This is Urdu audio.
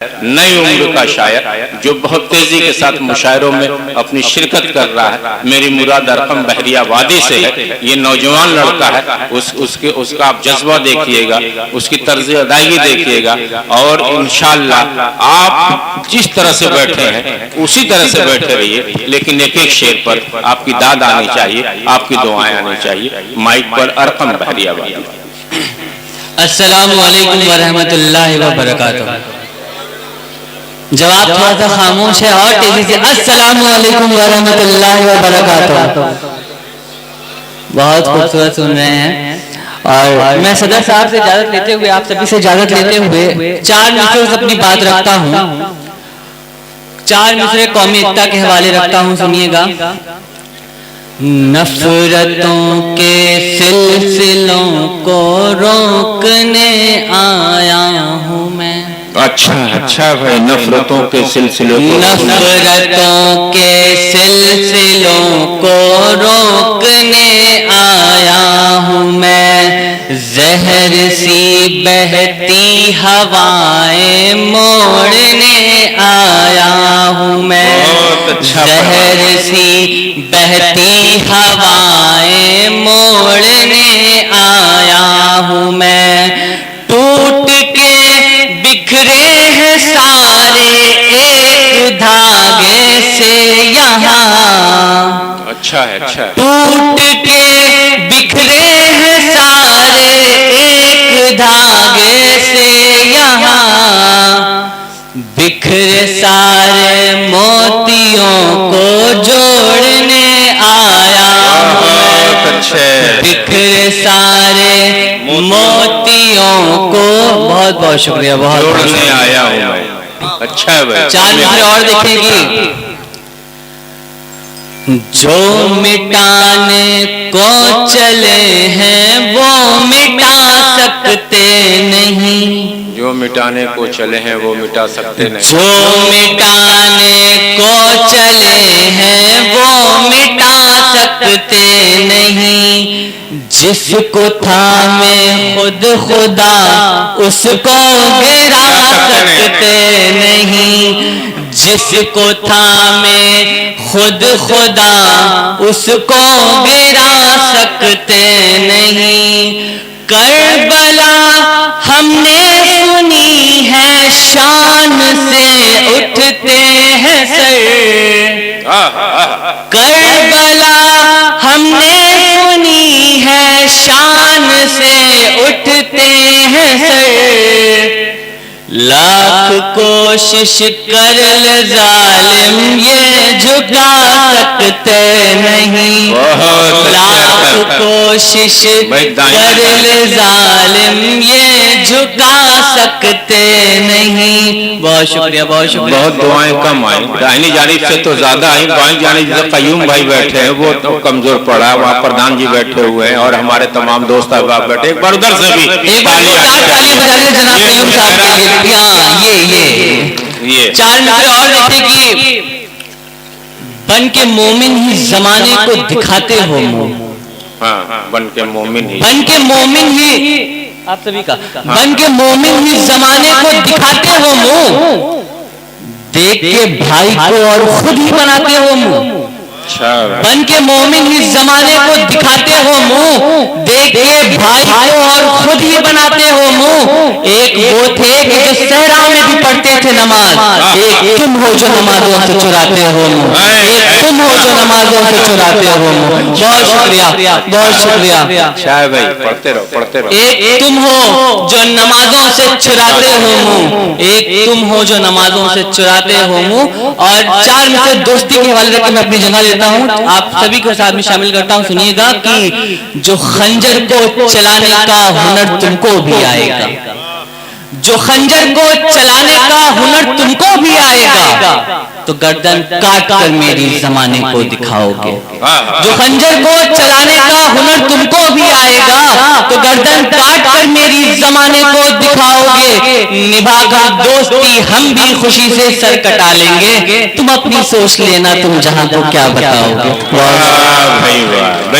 نئی عمر کا شاعر جو بہت تیزی کے ساتھ مشاعروں میں اپنی شرکت کر رہا ہے. میری مراد ارقم بحریہ وادی سے ہے. یہ نوجوان لڑکا ہے. اس کا آپ جذبہ دیکھیے گا, اس کی طرز ادائیگی دیکھیے گا, اور انشاءاللہ آپ جس طرح سے بیٹھے ہیں اسی طرح سے بیٹھے رہیے, لیکن ایک ایک شعر پر آپ کی داد آنی چاہیے, آپ کی دعائیں آنی چاہیے. مائک پر ارقم بحریہ وادی. السلام علیکم ورحمۃ اللہ وبرکاتہ. جواب تھوڑا سا خاموش ہے اور تیزی سے السلام علیکم ورحمۃ اللہ وبرکاتہ. بہت خوبصورت سن رہے ہیں. اور میں صدر صاحب سے اجازت لیتے ہوئے, آپ سبھی سے اجازت لیتے ہوئے 4 مصرے اپنی بات رکھتا ہوں. 4 مصرے قومی ایکتا کے حوالے رکھتا ہوں, سنیے گا. نفرتوں کے سلسلوں کو روکنے آیا ہوں میں. اچھا بھائی, نفرتوں کے سلسلوں کو روکنے آیا ہوں میں. زہر سی بہتی ہوائیں موڑنے آیا ہوں میں. زہر سی بہتی ہوائیں موڑنے آیا ہوں میں. ٹوٹ کے بکھرے ہیں سارے ایک دھاگے سے یہاں. اچھا ہے. ٹوٹ کے بکھرے ہیں سارے ایک دھاگے سے یہاں. بکھرے سارے موتیوں کو جوڑنے آیا ہوں. بکھرے سارے موتیوں کو بہت بہت شکریہ, بہت جوڑنے آیا ہوں. اچھا ہے بھائی. 4 مصرے اور دیکھیں گی. جو مٹانے کو چلے ہیں وہ مٹا سکتے نہیں. جو مٹانے کو چلے ہیں وہ مٹا سکتے نہیں. جو مٹانے کو چلے ہیں وہ مٹا سکتے نہیں. جس کو تھامے خود خدا اس کو گرا سکتے نہیں. جس کو تھامے خود خدا اس کو گرا سکتے نہیں. کربلا ہم نے سنی ہے شان سے اٹھتے ہیں سر. کربلا ہم نے سنی ہے شان سے اٹھتے ہیں سر. لاکھ کوشش کر لے ظالم یہ جھکا سکتے نہیں. لاکھ کوشش کر لے ظالم یہ جھکا سکتے نہیں. بہت شکریہ, بہت شکریہ. بہت دعائیں کم آئیں, دائنی جانب سے تو زیادہ آئیں. بائیں جانب سے قیوم بھائی بیٹھے ہیں, وہ تو کمزور پڑا. وہاں پردھان جی بیٹھے ہوئے ہیں اور ہمارے تمام دوست احباب بیٹھے. ایک بار ادھر سے بھی تالی جناب قیوم صاحب کے لیے. یہ 4 مصرے اور دیکھیں کہ بن کے مومن ہی زمانے کو دکھاتے ہو منہ. بن کے مومن ہی, بن کے مومن ہی, آپ سبھی کا بن کے مومن ہی زمانے کو دکھاتے ہو منہ. دیکھ کے بھائی کو اور خود ہی بناتے ہو منہ. بن کے مومن ہی زمانے کو دکھاتے ہو منہ. دیکھ کے بھائی کو اور خود ہی بناتے ہو منہ. ایک وہ تھے کہ جو صحرا میں بھی پڑھتے تھے نماز. ایک تم ہو جو نمازوں سے چراتے ہو منہ. ایک تم ہو جو نمازوں سے چراتے ہو منہ. بہت شکریہ, بہت شکریہ. شاہ بھائی پڑھتے رہو. ایک تم ہو جو نمازوں سے چراتے ہو منہ. ایک تم ہو جو نمازوں سے چراتے ہو منہ. اور 4 مصرے دوستی کے حوالے رکھ کے میں اپنی جگہ لیتا ہوں, آپ سبھی کو ساتھ میں شامل کرتا ہوں. سنیے گا کہ جو خنجر کو چلانے کا ہنر تم کو بھی آئے گا. جو خنجر کو چلانے کا ہنر تم کو بھی آئے گا تو گردن کاٹ کر میری زمانے کو دکھاؤ گے. جو خنجر کو چلانے کا ہنر تم کو بھی آئے گا تو گردن کاٹ کر میری زمانے کو دکھاؤ گے. نبھا کر دوستی ہم بھی خوشی سے سر کٹا لیں گے. تم اپنی سوچ لینا, تم جہاں کو کیا بتاؤ گے.